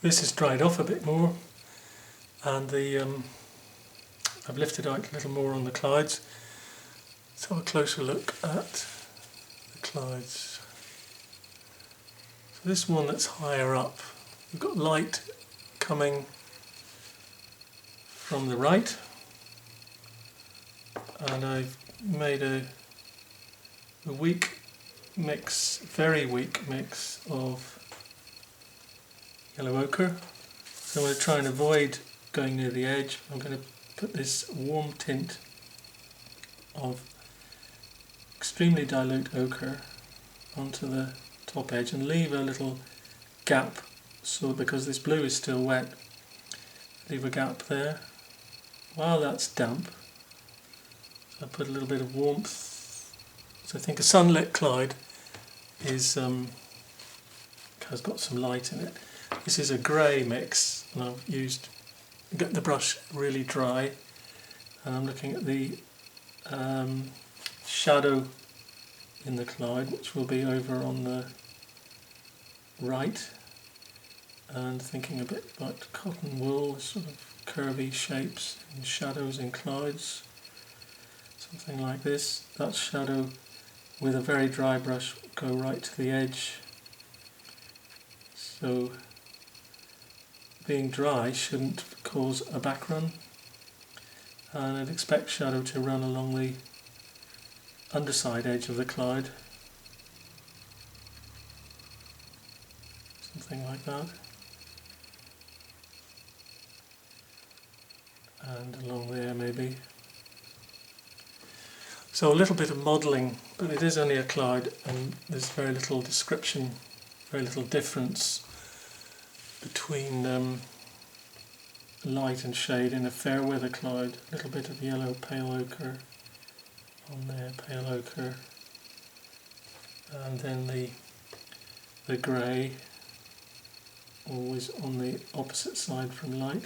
This has dried off a bit more, and I've lifted out a little more on the clouds. Let's have a closer look at the clouds. So this one that's higher up, we've got light coming from the right, and I've made a weak mix, very weak mix of yellow ochre. So I'm going to try and avoid going near the edge. I'm going to put this warm tint of extremely dilute ochre onto the top edge and leave a little gap, so because this blue is still wet, leave a gap there while that's damp. So I put a little bit of warmth. So I think a sunlit cloud is has got some light in it. This is a grey mix, and I've used, get the brush really dry, and I'm looking at the shadow in the cloud, which will be over on the right, and thinking a bit about cotton wool, sort of curvy shapes and shadows in clouds, something like this. That shadow with a very dry brush go right to the edge. So being dry shouldn't cause a back run, and I'd expect shadow to run along the underside edge of the cloud, something like that, and along there maybe. So a little bit of modelling, but it is only a cloud, and there's very little description, very little difference between light and shade in a fair weather cloud. A little bit of yellow pale ochre on there, pale ochre, and then the grey always on the opposite side from light.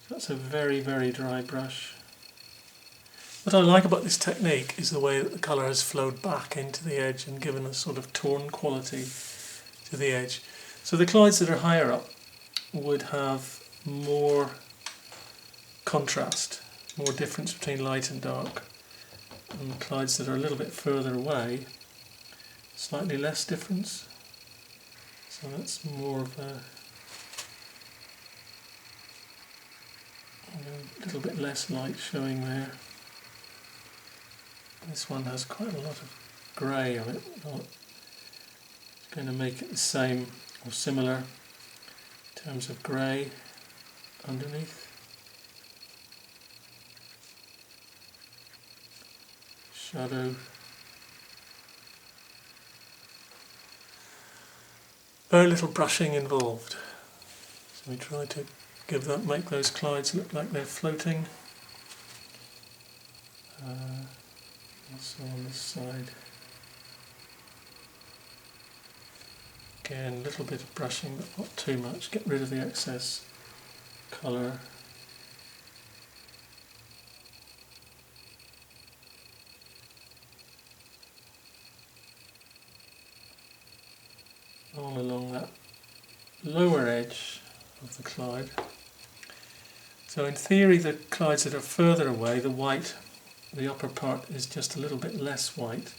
So that's a very, very dry brush. What I like about this technique is the way that the colour has flowed back into the edge and given a sort of torn quality to the edge. So the clouds that are higher up would have more contrast, more difference between light and dark, and the clouds that are a little bit further away, slightly less difference. So that's more of a little bit less light showing there. This one has quite a lot of grey on it. It's going to make it the same or similar in terms of grey underneath. Shadow. Very little brushing involved. So we try to make those clouds look like they're floating. Also on this side. Again, a little bit of brushing, but not too much. Get rid of the excess colour. All along that lower edge of the cloud. So in theory, the clouds that are further away, the white, the upper part is just a little bit less white.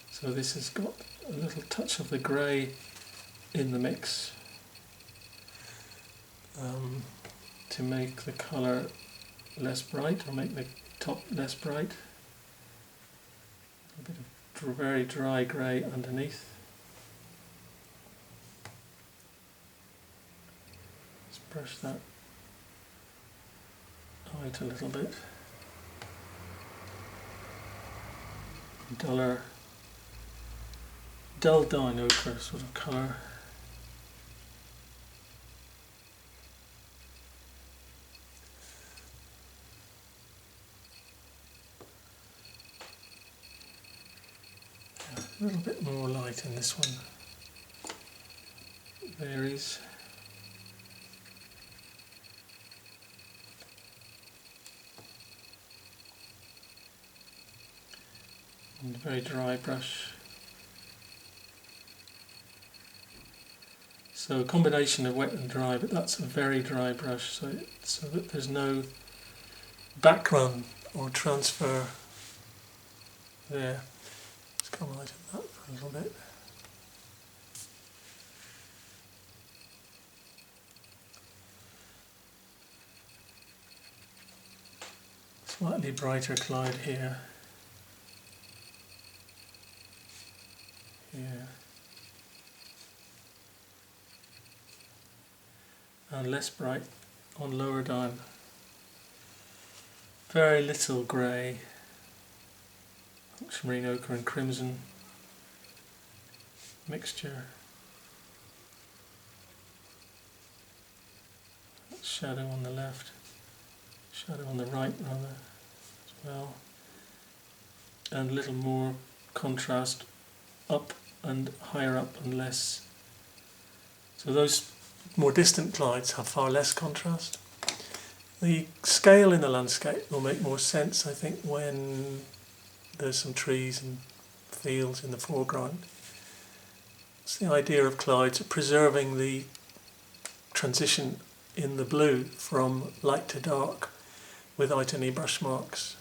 So this has got a little touch of the grey in the mix to make the colour less bright, or make the top less bright. A bit of very dry grey underneath. Let's brush that out a little bit. Dull down ochre sort of colour. A little bit more light in this one. It varies. And a very dry brush. So a combination of wet and dry, but that's a very dry brush, so that there's no background or transfer there. Let's come lighten that for a little bit. Slightly brighter cloud here. Here. And less bright on lower down. Very little grey. Ultramarine ochre and crimson mixture. Shadow on the left, shadow on the right rather as well. And a little more contrast up and higher up and less. So those more distant clouds have far less contrast. The scale in the landscape will make more sense, I think, when there's some trees and fields in the foreground. It's the idea of clouds preserving the transition in the blue from light to dark without any brush marks.